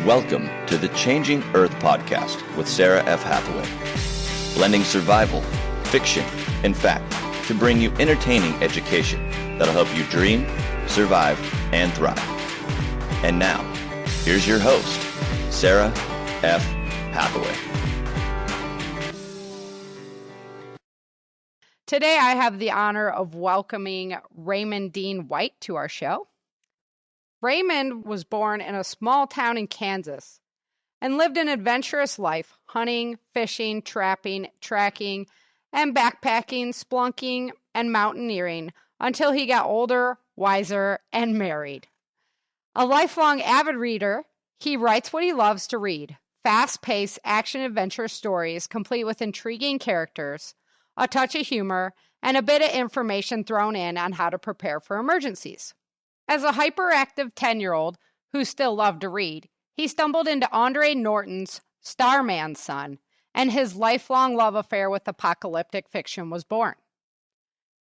Welcome to the Changing Earth podcast with Sarah F. Hathaway, blending survival, fiction, and fact to bring you entertaining education that'll help you dream, survive, and thrive. And now, here's your host, Sarah F. Hathaway. Today, I have the honor of welcoming Raymond Dean White to our show. Raymond was born in a small town in Kansas and lived an adventurous life, hunting, fishing, trapping, trekking, and backpacking, splunking, and mountaineering until he got older, wiser, and married. A lifelong avid reader, he writes what he loves to read: fast-paced action-adventure stories complete with intriguing characters, a touch of humor, and a bit of information thrown in on how to prepare for emergencies. As a hyperactive 10-year-old who still loved to read, he stumbled into Andre Norton's Starman's Son, and his lifelong love affair with apocalyptic fiction was born.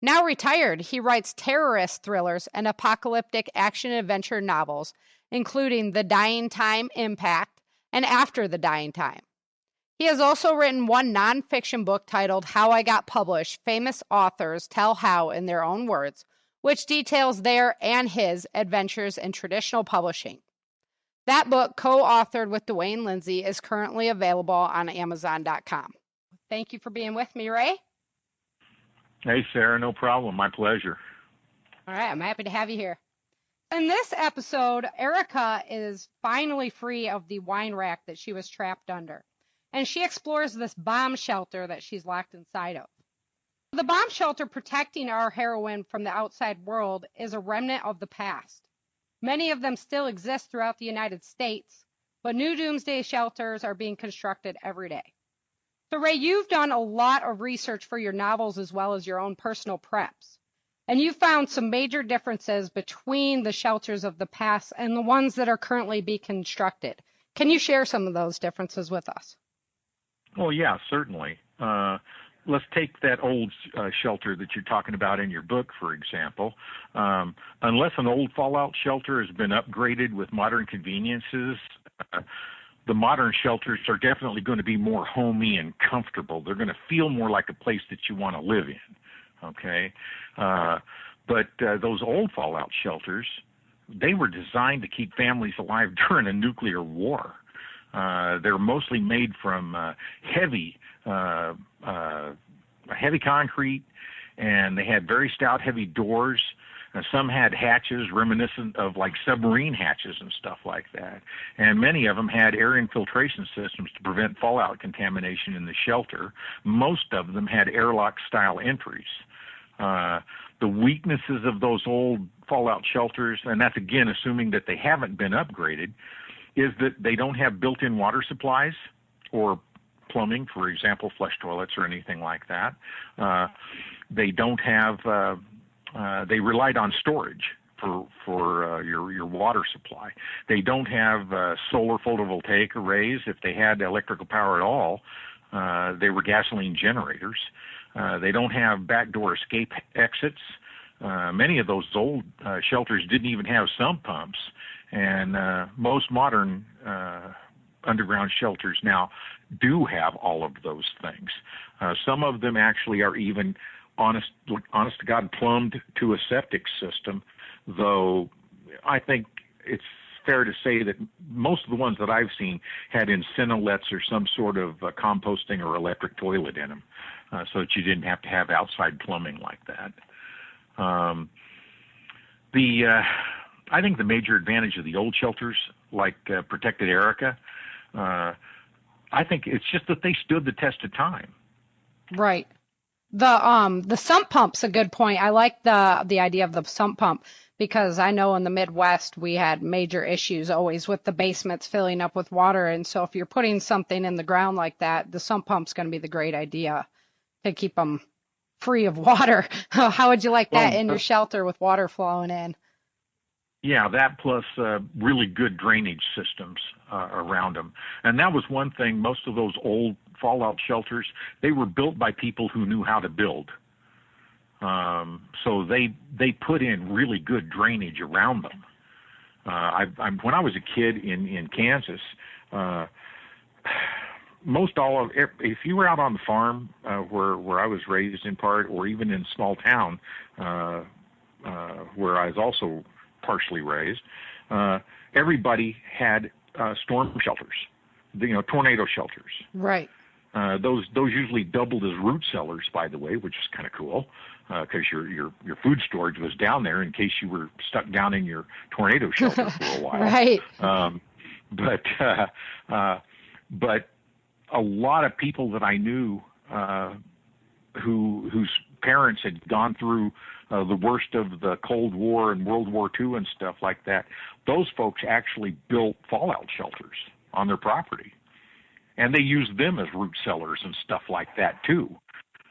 Now retired, he writes terrorist thrillers and apocalyptic action-adventure novels, including The Dying Time Impact and After the Dying Time. He has also written one nonfiction book titled How I Got Published: Famous Authors Tell How in Their Own Words, which details their and his adventures in traditional publishing. That book, co-authored with Dwayne Lindsay, is currently available on Amazon.com. Thank you for being with me, Ray. Hey, Sarah, no problem. My pleasure. All right, I'm happy to have you here. In this episode, Erica is finally free of the wine rack that she was trapped under, and she explores this bomb shelter that she's locked inside of. The bomb shelter protecting our heroine from the outside world is a remnant of the past. Many of them still exist throughout the United States, but new doomsday shelters are being constructed every day. So, Ray, you've done a lot of research for your novels as well as your own personal preps, and you found some major differences between the shelters of the past and the ones that are currently being constructed. Can you share some of those differences with us? Oh, yeah, certainly. Let's take that old shelter that you're talking about in your book, for example. Unless an old fallout shelter has been upgraded with modern conveniences, the modern shelters are definitely going to be more homey and comfortable. They're going to feel more like a place that you want to live in, okay? But those old fallout shelters, they were designed to keep families alive during a nuclear war. They're mostly made from heavy concrete, and they had very stout, heavy doors. Some had hatches reminiscent of like submarine hatches and stuff like that. And many of them had air infiltration systems to prevent fallout contamination in the shelter. Most of them had airlock-style entries. The weaknesses of those old fallout shelters, and that's again assuming that they haven't been upgraded, is that they don't have built-in water supplies or plumbing, for example, flush toilets or anything like that. They don't have, they relied on storage for your water supply. They don't have solar photovoltaic arrays. If they had electrical power at all, they were gasoline generators. They don't have backdoor escape exits. Many of those old shelters didn't even have sump pumps. And most modern underground shelters now do have all of those things. Some of them actually are even, honest to God, plumbed to a septic system, though I think it's fair to say that most of the ones that I've seen had incinerates or some sort of composting or electric toilet in them, so that you didn't have to have outside plumbing like that. I think the major advantage of the old shelters, like Protected Erica, I think it's just that they stood the test of time. Right. The sump pump's a good point. I like the idea of the sump pump because I know in the Midwest we had major issues always with the basements filling up with water. And so if you're putting something in the ground like that, the sump pump's going to be the great idea to keep them free of water. How would you like that in your shelter with water flowing in? Yeah, that plus really good drainage systems around them. And that was one thing, most of those old fallout shelters, they were built by people who knew how to build. So they put in really good drainage around them. When I was a kid in Kansas, most all of if you were out on the farm where I was raised in part, or even in small town where I was also partially raised, everybody had storm shelters, tornado shelters. Right. Those usually doubled as root cellars, by the way, which is kind of cool, because your food storage was down there in case you were stuck down in your tornado shelter for a while. Right. But a lot of people that I knew whose parents had gone through the worst of the Cold War and World War II and stuff like that, those folks actually built fallout shelters on their property. And they used them as root cellars and stuff like that, too.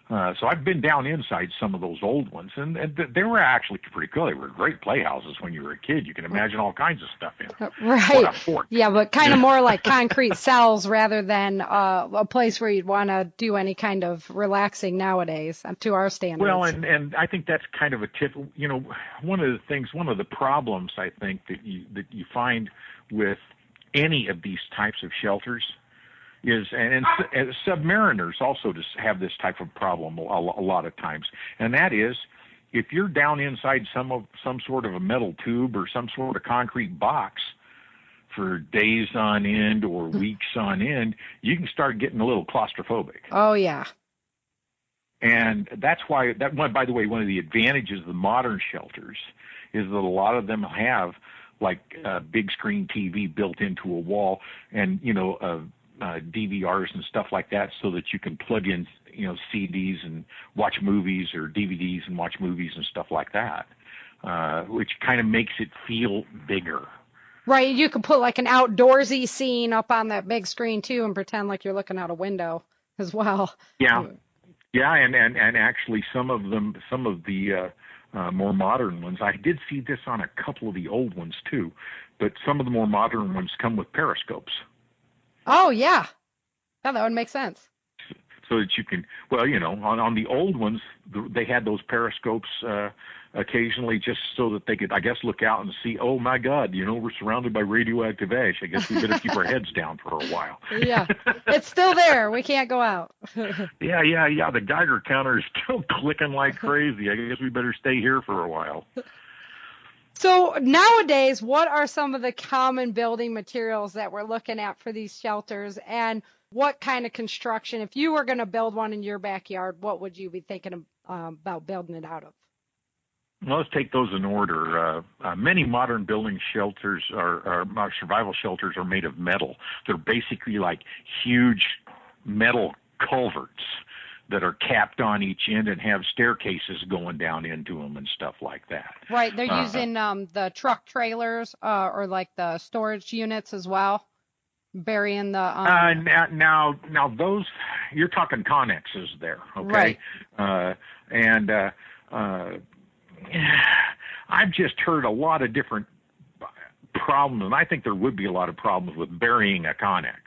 So I've been down inside some of those old ones, and they were actually pretty cool. They were great playhouses when you were a kid. You can imagine all kinds of stuff in them. Right. What a fort. Yeah, but kind of more like concrete cells rather than a place where you'd want to do any kind of relaxing nowadays, to our standards. Well, and I think that's kind of a tip. One of the problems I think that you find with any of these types of shelters is, and submariners also just have this type of problem a lot of times, and that is, if you're down inside some sort of a metal tube or some sort of concrete box for days on end or weeks on end, you can start getting a little claustrophobic. Oh yeah. And that's why by the way, one of the advantages of the modern shelters is that a lot of them have like a big screen TV built into a wall, and DVRs and stuff like that, so that you can plug in, CDs and watch movies, or DVDs and watch movies and stuff like that, which kind of makes it feel bigger. Right. You could put like an outdoorsy scene up on that big screen too, and pretend like you're looking out a window as well. Yeah. Yeah. And actually some of the more modern ones, I did see this on a couple of the old ones too, but some of the more modern ones come with periscopes. Oh, yeah. Yeah, that would make sense. So that you can, on the old ones, they had those periscopes occasionally just so that they could, I guess, look out and see, oh, my God, we're surrounded by radioactive ash. I guess we better keep our heads down for a while. Yeah, it's still there. We can't go out. Yeah. The Geiger counter is still clicking like crazy. I guess we better stay here for a while. So nowadays, what are some of the common building materials that we're looking at for these shelters, and what kind of construction, if you were going to build one in your backyard, what would you be thinking about building it out of? Well, let's take those in order. Many modern building shelters our survival shelters are made of metal. They're basically like huge metal culverts that are capped on each end and have staircases going down into them and stuff like that. Right. They're using the truck trailers or like the storage units as well, burying the... Now those, you're talking connexes there, okay? Right. I've just heard a lot of different problems, and I think there would be a lot of problems with burying a connex,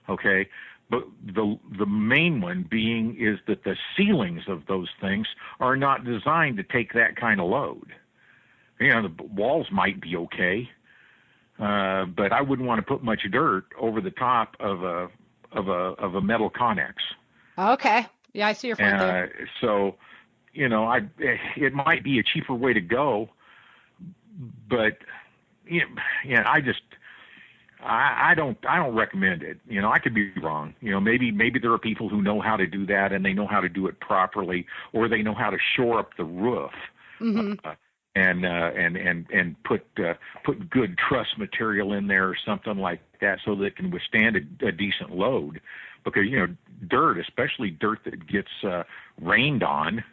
okay? But the main one being is that the ceilings of those things are not designed to take that kind of load. The walls might be okay, but I wouldn't want to put much dirt over the top of a metal connex. Okay. Yeah, I see your point there. So, it might be a cheaper way to go, but I don't recommend it. I could be wrong. Maybe there are people who know how to do that, and they know how to do it properly, or they know how to shore up the roof, and put good truss material in there or something like that, so that it can withstand a decent load. Because dirt, especially dirt that gets rained on,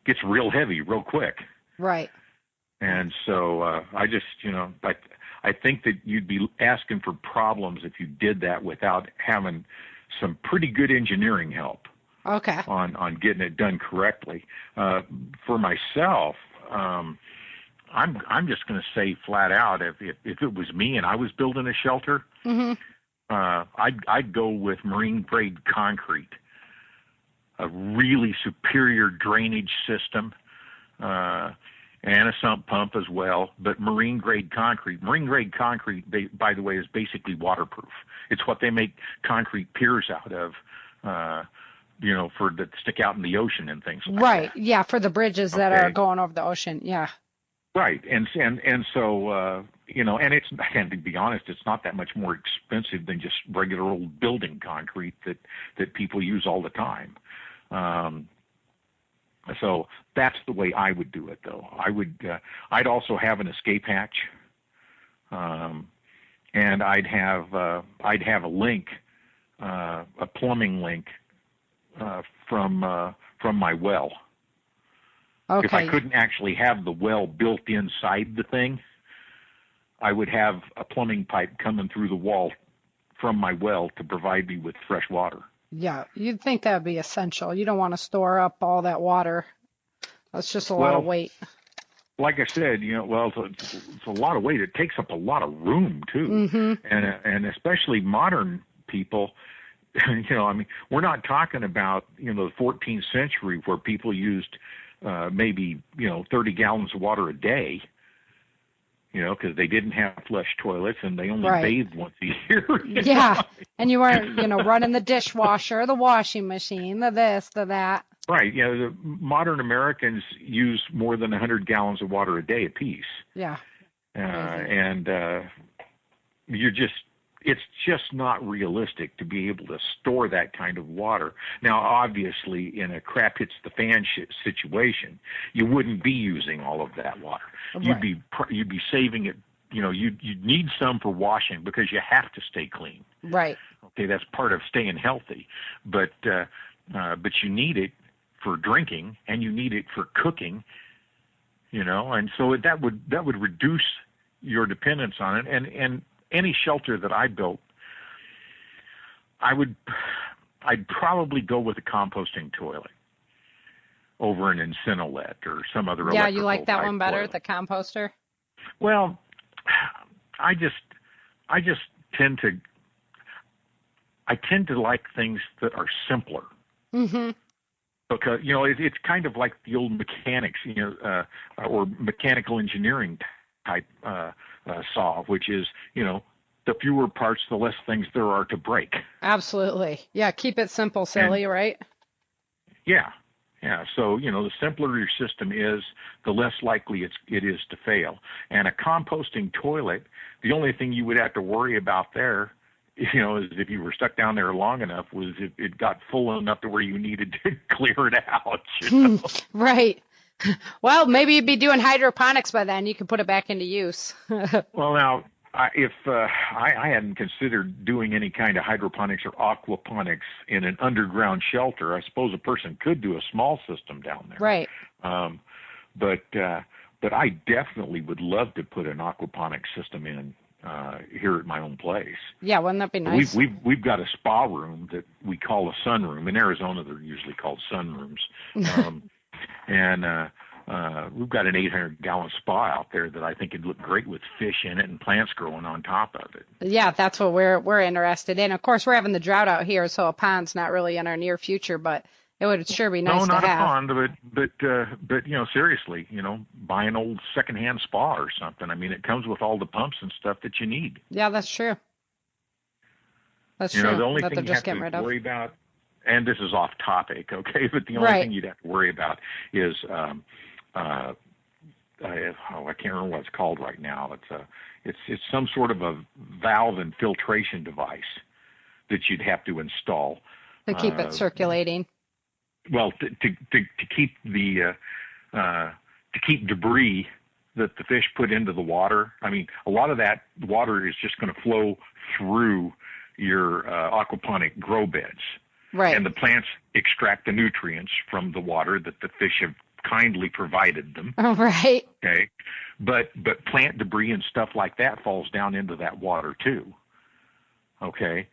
gets real heavy real quick. Right. And so I think that you'd be asking for problems if you did that without having some pretty good engineering help. Okay. On getting it done correctly. For myself, I'm just going to say flat out, if it was me and I was building a shelter, I'd go with marine grade concrete, a really superior drainage system. and a sump pump as well, but marine grade concrete. Marine grade concrete, by the way, is basically waterproof. It's what they make concrete piers out of, for that stick out in the ocean and things like Right. that. Yeah, for the bridges that are going over the ocean. Yeah. Right. And so and and to be honest, it's not that much more expensive than just regular old building concrete that people use all the time. So that's the way I would do it, though. I'd also have an escape hatch, and I'd have a link, a plumbing link, from my well. Okay. If I couldn't actually have the well built inside the thing, I would have a plumbing pipe coming through the wall from my well to provide me with fresh water. Yeah, you'd think that would be essential. You don't want to store up all that water. That's just a lot of weight. Like I said, it's a lot of weight. It takes up a lot of room too, and especially modern people. We're not talking about the 14th century where people used maybe 30 gallons of water a day. Because they didn't have flush toilets and they only bathed once a year. Yeah, and you weren't, running the dishwasher, the washing machine, the this, the that. Right. The modern Americans use more than 100 gallons of water a day apiece. Yeah. And it's just not realistic to be able to store that kind of water. Now, obviously, in a crap hits the fan situation, you wouldn't be using all of that water. Right. You'd be saving it. You'd need some for washing because you have to stay clean. Right. Okay, that's part of staying healthy. But you need it for drinking and you need it for cooking. And so that would reduce your dependence on it. And any shelter that I built, I'd probably go with a composting toilet over an Incinolet or some other electrical. Yeah, you like that one better, toilet. The composter? Well, I tend to like things that are simpler. Mm-hmm. Because it's kind of like the old mechanics, or mechanical engineering type saw, which is, the fewer parts, the less things there are to break. Absolutely. Yeah, keep it simple, silly, right? Yeah. So, the simpler your system is, the less likely it is to fail. And a composting toilet, the only thing you would have to worry about there, is if you were stuck down there long enough, was if it got full enough to where you needed to clear it out. Right. Well, maybe you'd be doing hydroponics by then. You could put it back into use. Well, now, if I hadn't considered doing any kind of hydroponics or aquaponics in an underground shelter, I suppose a person could do a small system down there. Right. But I definitely would love to put an aquaponics system in here at my own place. Yeah, wouldn't that be nice? We've got a spa room that we call a sunroom. In Arizona, they're usually called sunrooms. And we've got an 800-gallon spa out there that I think would look great with fish in it and plants growing on top of it. Yeah, that's what we're interested in. Of course, we're having the drought out here, so a pond's not really in our near future, but it would sure be nice to have. No, not a pond, but seriously, buy an old secondhand spa or something. I mean, it comes with all the pumps and stuff that you need. Yeah, that's true. That's true. The only that thing you have to worry about, and this is off topic, okay, but the only thing you'd have to worry about is, I can't remember what it's called right now. It's some sort of a valve and filtration device that you'd have to install to keep it circulating. Well, to keep to keep debris that the fish put into the water. I mean, a lot of that water is just going to flow through your aquaponic grow beds. Right. And the plants extract the nutrients from the water that the fish have kindly provided them. Right. Okay. But plant debris and stuff like that falls down into that water too. Okay.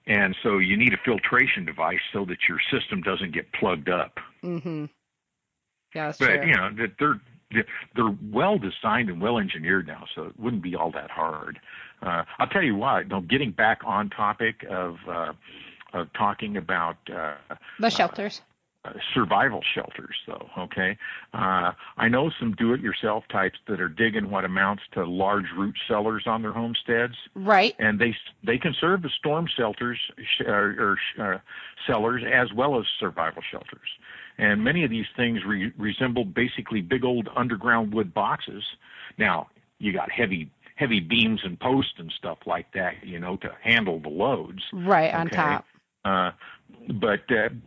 And so you need a filtration device so that your system doesn't get plugged up. Mm-hmm. Yeah, that's but true. They're well designed and well engineered now, so it wouldn't be all that hard. I'll tell you what. Getting back on topic of talking about the shelters. survival shelters, though. Okay, I know some do-it-yourself types that are digging what amounts to large root cellars on their homesteads, Right. and they can serve as storm shelters or cellars as well as survival shelters. And many of these things resemble basically big old underground wood boxes. Now you got heavy beams and posts and stuff like that, to handle the loads. Right, on top. But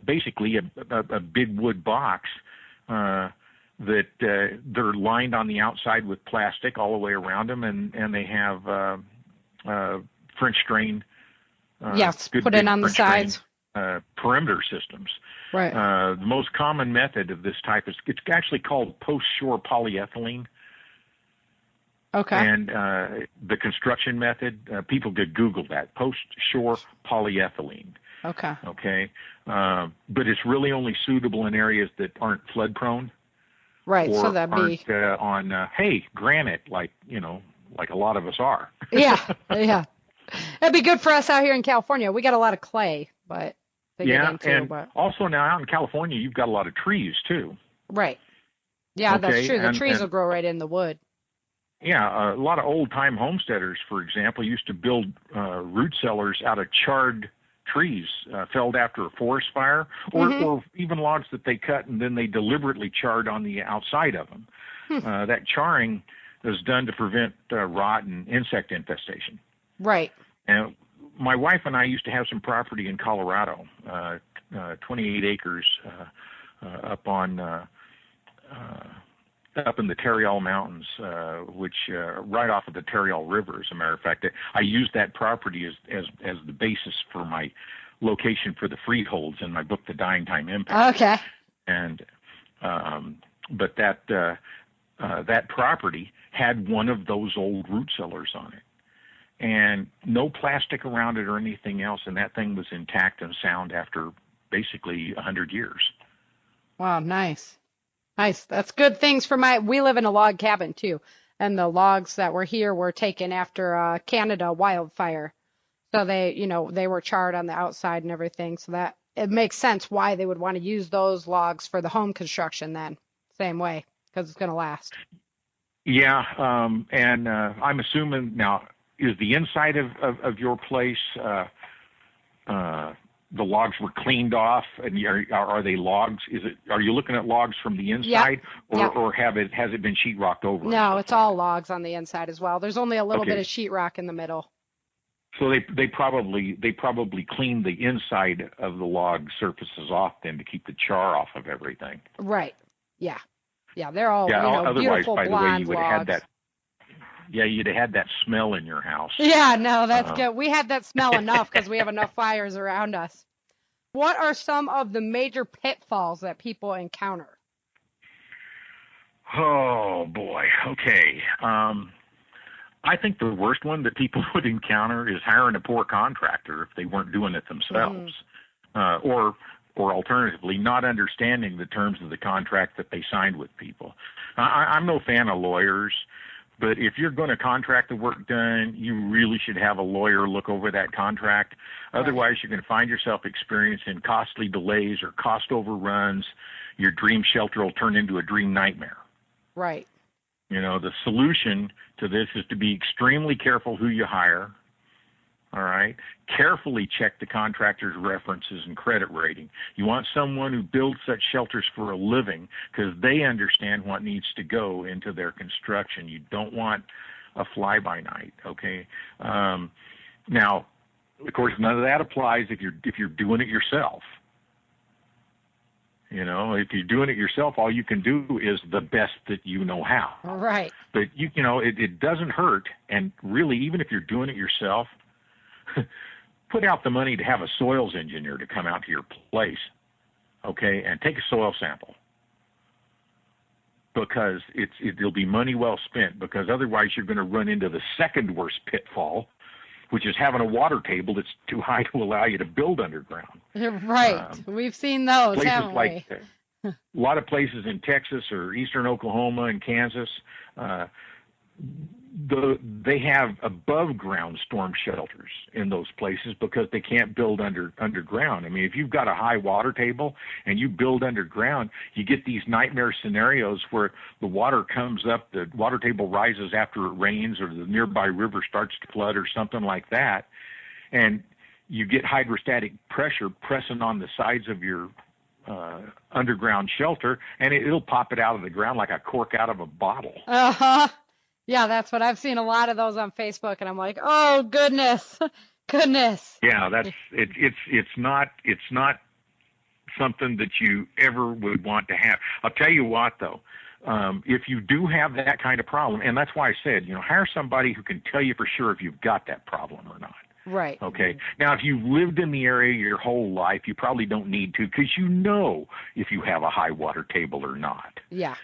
basically a big wood box that they're lined on the outside with plastic all the way around them, and they have French drain. Yes, put it on the sides. Perimeter systems. Right. The most common method of this type is it's actually called post-shore polyethylene. Okay. And the construction method, people could Google that, post-shore polyethylene. Okay. Okay. But it's really only suitable in areas that aren't flood prone. Right. Or So that'd be on granite, like a lot of us are. Yeah. That'd be good for us out here in California. We got a lot of clay, but also now out in California, you've got a lot of trees too. Right. Yeah, okay? That's true. The trees will grow right in the wood. Yeah, a lot of old-time homesteaders, for example, used to build root cellars out of charred trees felled after a forest fire, or even logs that they cut and then they deliberately charred on the outside of them. That charring is done to prevent rot and insect infestation. Right. And my wife and I used to have some property in Colorado, 28 acres up in the Tarryall Mountains, which right off of the Tarryall River, as a matter of fact. I used that property as the basis for my location for the freeholds in my book, The Dying Time Impact. Okay. And but that property had one of those old root cellars on it, and no plastic around it or anything else, and that thing was intact and sound after basically 100 years. Wow, nice. Nice. That's good things for we live in a log cabin too. And the logs that were here were taken after Canada wildfire. So they were charred on the outside and everything. So that it makes sense why they would want to use those logs for the home construction then. Same way, because it's going to last. Yeah. And I'm assuming now, is the inside of your place, the logs were cleaned off, and are they logs? Are you looking at logs from the inside, or has it been sheetrocked over? No, it's all logs on the inside as well. There's only a little bit of sheetrock in the middle. So they probably cleaned the inside of the log surfaces off then to keep the char off of everything. Right. Yeah. Yeah. They're all otherwise, beautiful by blonde the way, you would have logs. had that. Yeah, you'd have had that smell in your house. Yeah, no, that's good. We had that smell enough because we have enough fires around us. What are some of the major pitfalls that people encounter? Oh, boy. Okay. I think the worst one that people would encounter is hiring a poor contractor if they weren't doing it themselves. Or alternatively, not understanding the terms of the contract that they signed with people. I'm no fan of lawyers. But if you're going to contract the work done, you really should have a lawyer look over that contract. Otherwise, you're going to find yourself experiencing costly delays or cost overruns. Your dream shelter will turn into a dream nightmare. Right. The solution to this is to be extremely careful who you hire. All right. Carefully check the contractor's references and credit rating. You want someone who builds such shelters for a living because they understand what needs to go into their construction. You don't want a fly-by-night. Okay. Now, of course, none of that applies if you're doing it yourself. If you're doing it yourself, all you can do is the best that you know how. Right. But it doesn't hurt, and really, even if you're doing it yourself, put out the money to have a soils engineer to come out to your place, okay, and take a soil sample, because it'll be money well spent, because otherwise you're going to run into the second worst pitfall, which is having a water table that's too high to allow you to build underground. Right. We've seen those, haven't we? A lot of places in Texas or eastern Oklahoma and Kansas, they have above ground storm shelters in those places because they can't build underground. I mean, if you've got a high water table and you build underground, you get these nightmare scenarios where the water comes up, the water table rises after it rains, or the nearby river starts to flood or something like that, and you get hydrostatic pressure pressing on the sides of your underground shelter, and it'll pop it out of the ground like a cork out of a bottle. Uh-huh. Yeah, that's what I've seen, a lot of those on Facebook, and I'm like, oh goodness, goodness. Yeah, that's it. It's not something that you ever would want to have. I'll tell you what, though, if you do have that kind of problem, and that's why I said, hire somebody who can tell you for sure if you've got that problem or not. Right. Okay. Now, if you've lived in the area your whole life, you probably don't need to, because if you have a high water table or not. Yeah.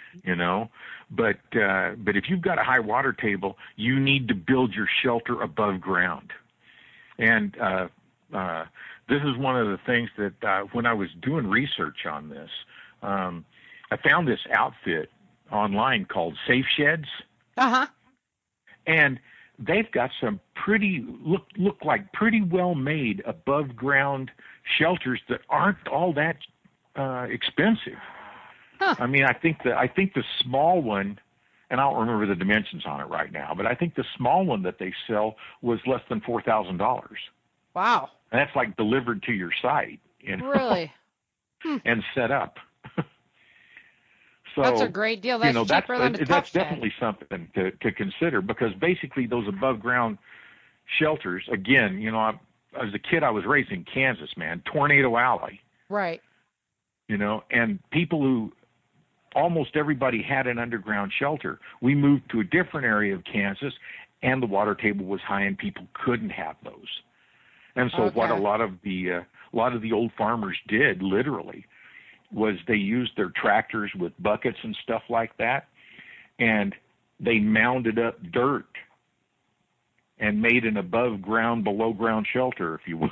But if you've got a high water table, you need to build your shelter above ground. And this is one of the things that when I was doing research on this, I found this outfit online called Safe Sheds. Uh-huh. And they've got some look like pretty well made above ground shelters that aren't all that expensive. Huh. I mean, I think the small one, and I don't remember the dimensions on it right now, but I think the small one that they sell was less than $4,000. Wow. And that's like delivered to your site, Really? And set up. So, that's a great deal. That's cheaper than a Tough that's Shed. definitely something to consider, because basically those above ground shelters, again, as a kid I was raised in Kansas, man, Tornado Alley. Right. And people who, almost everybody had an underground shelter. We moved to a different area of Kansas, and the water table was high, and people couldn't have those. And so what a lot of the old farmers did, literally, was they used their tractors with buckets and stuff like that, and they mounded up dirt and made an above ground, below ground shelter, if you will.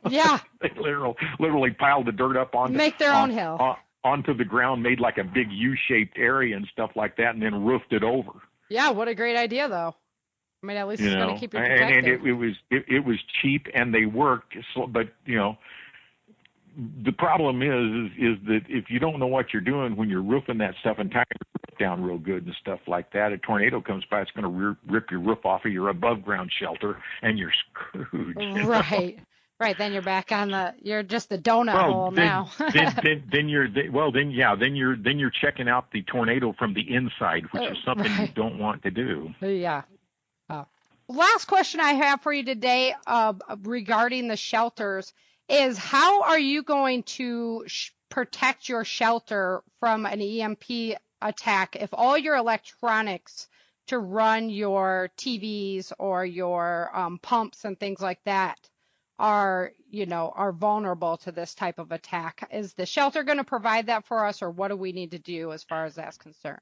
Yeah. They literally piled the dirt up onto own hill. Onto the ground, made like a big U-shaped area and stuff like that, and then roofed it over. Yeah, what a great idea, though. I mean, at least it's going to keep you protected. And it was cheap, and they worked. But the problem is that if you don't know what you're doing when you're roofing that stuff and tying it down real good and stuff like that, a tornado comes by, it's going to rip your roof off of your above ground shelter, and you're screwed. Right. Right. Then you're back on you're just the donut hole now. then you're checking out the tornado from the inside, which is something you don't want to do. Yeah. Last question I have for you today regarding the shelters is, how are you going to protect your shelter from an EMP attack if all your electronics to run your TVs or your pumps and things like that are vulnerable to this type of attack? Is the shelter going to provide that for us, or what do we need to do as far as that's concerned?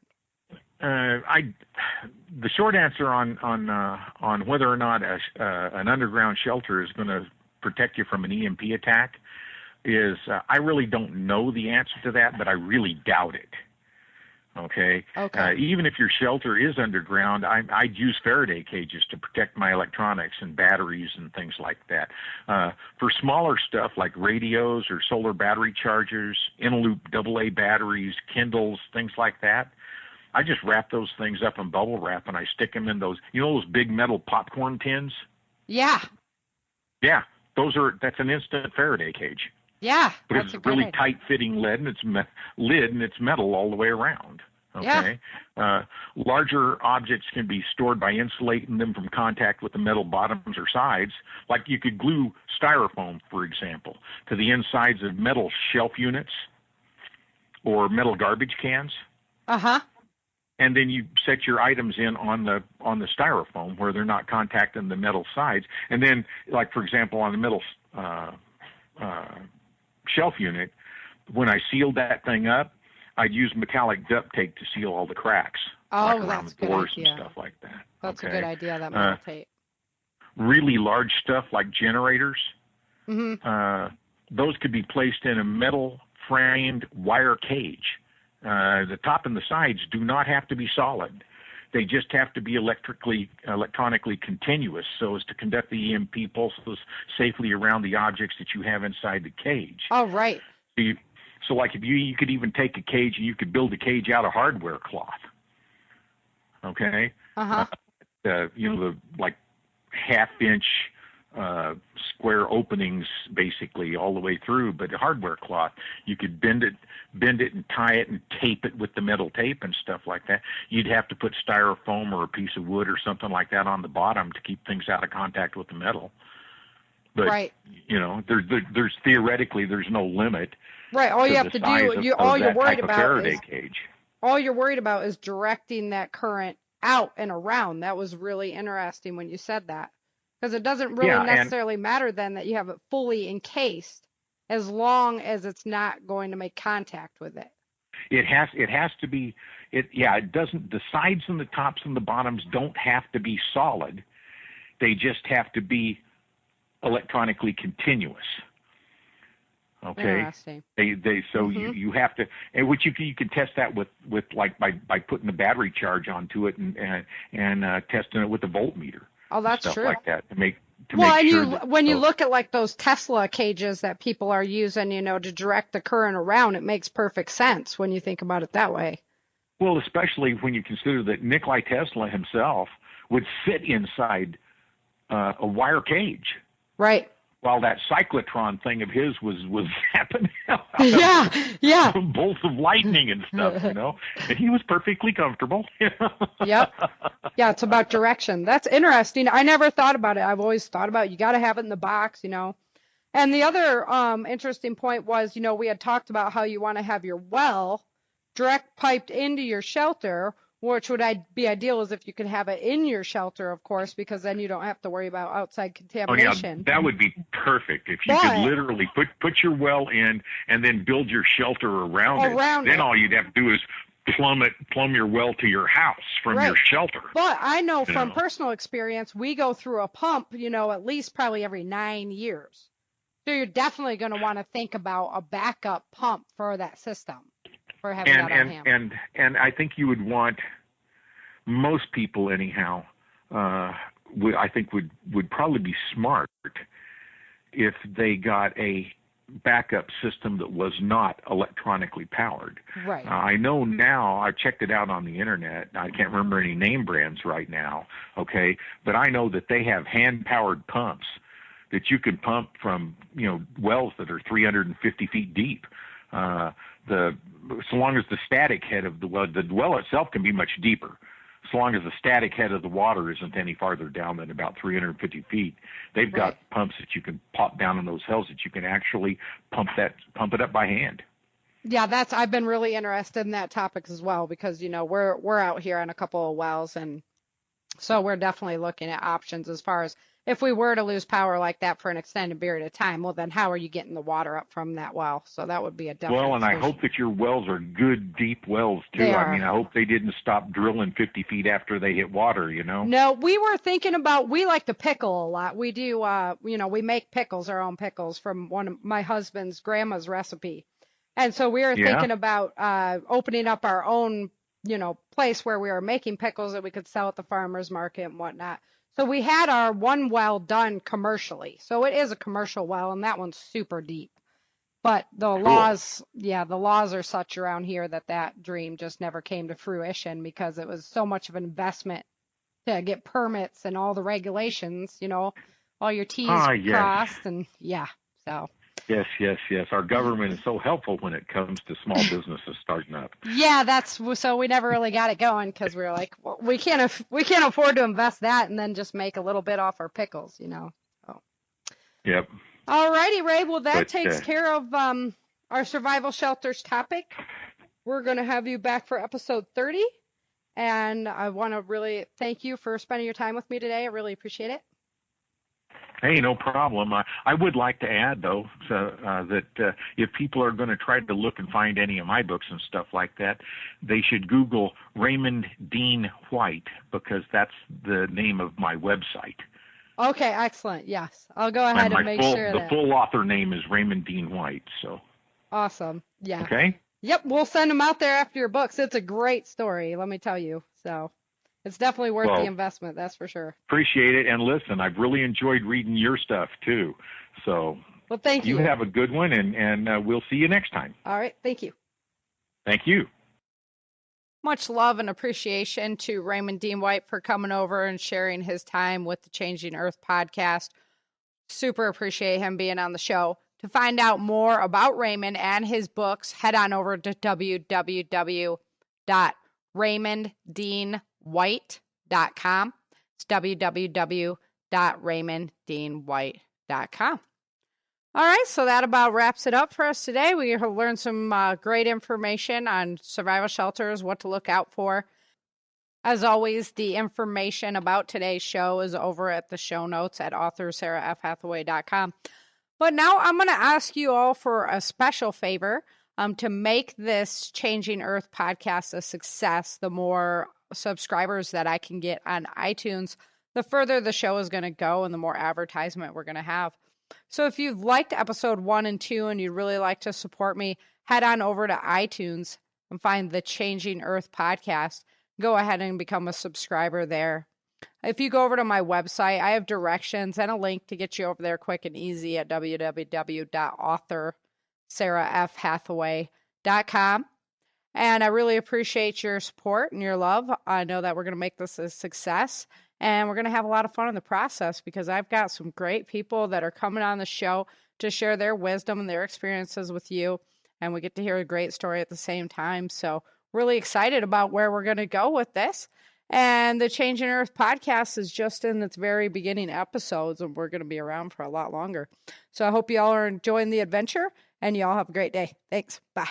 The short answer on whether or not an underground shelter is going to protect you from an EMP attack is I really don't know the answer to that, but I really doubt it. Okay. Even if your shelter is underground, I'd use Faraday cages to protect my electronics and batteries and things like that. For smaller stuff like radios or solar battery chargers, in-loop AA batteries, Kindles, things like that, I just wrap those things up in bubble wrap, and I stick them in those, those big metal popcorn tins? Yeah. Yeah. That's an instant Faraday cage. Yeah. But it's a really tight-fitting lid, and it's metal all the way around. Okay. Yeah. Larger objects can be stored by insulating them from contact with the metal bottoms or sides. Like you could glue styrofoam, for example, to the insides of metal shelf units or metal garbage cans. Uh-huh. And then you set your items in on the styrofoam where they're not contacting the metal sides. And then, like, for example, on the metal shelf unit, when I sealed that thing up, I'd use metallic duct tape to seal all the cracks, like around the doors and stuff like that. That's a good idea, that metal tape. Really large stuff like generators, mm-hmm. Those could be placed in a metal framed wire cage. The top and the sides do not have to be solid. They just have to be electronically continuous so as to conduct the EMP pulses safely around the objects that you have inside the cage. Oh, right. So like if you could even take a cage and you could build a cage out of hardware cloth. Okay? Uh-huh. The like half-inch square openings basically all the way through, but hardware cloth. You could bend it and tie it and tape it with the metal tape and stuff like that. You'd have to put styrofoam or a piece of wood or something like that on the bottom to keep things out of contact with the metal. But right. There's theoretically there's no limit. Right. All you have to do, all you're worried about is cage. All you're worried about is directing that current out and around. That was really interesting when you said that. Because it doesn't really necessarily matter then that you have it fully encased, as long as it's not going to make contact with it. It has to be. It doesn't. The sides and the tops and the bottoms don't have to be solid. They just have to be electronically continuous. Okay. Interesting. You have to, and which you can test that with like by putting a battery charge onto it and testing it with a voltmeter. Oh, that's stuff true. Like that to make sure. When you look at like those Tesla cages that people are using, to direct the current around, it makes perfect sense when you think about it that way. Well, especially when you consider that Nikola Tesla himself would sit inside a wire cage. Right. While that cyclotron thing of his was happening. Yeah. Bolts of lightning and stuff, and he was perfectly comfortable. Yep. Yeah, it's about direction. That's interesting. I never thought about it. I've always thought about you got to have it in the box, And the other interesting point was, we had talked about how you want to have your well direct piped into your shelter, which would be ideal is if you could have it in your shelter, of course, because then you don't have to worry about outside contamination. Oh, yeah, that would be perfect. If you could literally put your well in and then build your shelter around it. Then all you'd have to do is plumb your well to your house from your shelter. But I know from personal experience, we go through a pump, at least probably every 9 years. So you're definitely going to want to think about a backup pump for that system. For having that on hand. And I think you would want, most people anyhow, I think would probably be smart if they got a backup system that was not electronically powered. Right. I know now, I checked it out on the internet. I can't remember any name brands right now, okay? But I know that they have hand-powered pumps that you can pump from, wells that are 350 feet deep. So long as the static head of the well itself can be much deeper. So long as the static head of the water isn't any farther down than about 350 feet, they've got pumps that you can pop down in those hells that you can actually pump it up by hand. Yeah, I've been really interested in that topic as well because we're out here on a couple of wells, and so we're definitely looking at options as far as if we were to lose power like that for an extended period of time, well, then how are you getting the water up from that well? So that would be a definite Well, and solution. I hope that your wells are good, deep wells, too. I hope they didn't stop drilling 50 feet after they hit water, No, we were thinking about, we like to pickle a lot. We do, we make pickles, our own pickles from one of my husband's grandma's recipe. And so we were thinking about opening up our own, place where we were making pickles that we could sell at the farmer's market and whatnot. So we had our one well done commercially. So it is a commercial well, and that one's super deep. But the laws are such around here that dream just never came to fruition because it was so much of an investment to get permits and all the regulations, all your T's crossed and so. Yes. Our government is so helpful when it comes to small businesses starting up. Yeah, so we never really got it going because we were like, well, we can't afford to invest that and then just make a little bit off our pickles, So. Yep. All righty, Ray. Well, that takes care of our survival shelters topic. We're going to have you back for episode 30, and I want to really thank you for spending your time with me today. I really appreciate it. Hey, no problem. I would like to add, though, that if people are going to try to look and find any of my books and stuff like that, they should Google Raymond Dean White because that's the name of my website. Okay, excellent. Yes, I'll go ahead and make sure the full author name is Raymond Dean White. So. Awesome. Yeah. Okay. Yep, we'll send them out there after your books. It's a great story, let me tell you. So It's definitely worth Well, the investment, that's for sure. Appreciate it. And listen, I've really enjoyed reading your stuff too. So Well, thank you. you have a good one, and we'll see you next time. All right, thank you. Thank you. Much love and appreciation to Raymond Dean White for coming over and sharing his time with the Changing Earth podcast. Super appreciate him being on the show. To find out more about Raymond and his books, head on over to www.raymonddeanwhite.com. It's www.raymonddeanwhite.com. All right, so that about wraps it up for us today. We have learned some great information on survival shelters, what to look out for. As always, the information about today's show is over at the show notes at author.sarahfhathaway.com. But now I'm going to ask you all for a special favor to make this Changing Earth podcast a success. The more subscribers that I can get on iTunes, the further the show is going to go and the more advertisement we're going to have. So if you've liked episode 1 and 2 and you'd really like to support me, head on over to iTunes and find the Changing Earth podcast. Go ahead and become a subscriber there. If you go over to my website, I have directions and a link to get you over there quick and easy at www.author.sarahfhathaway.com. And I really appreciate your support and your love. I know that we're going to make this a success. And we're going to have a lot of fun in the process because I've got some great people that are coming on the show to share their wisdom and their experiences with you. And we get to hear a great story at the same time. So really excited about where we're going to go with this. And the Changing Earth podcast is just in its very beginning episodes, and we're going to be around for a lot longer. So I hope you all are enjoying the adventure, and you all have a great day. Thanks. Bye.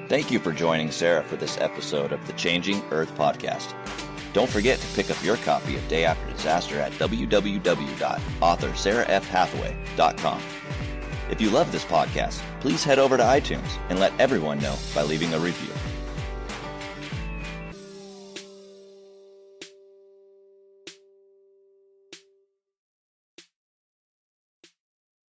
Thank you for joining Sarah for this episode of the Changing Earth podcast. Don't forget to pick up your copy of Day After Disaster at www.author.sarahfhathaway.com. If you love this podcast, please head over to iTunes and let everyone know by leaving a review.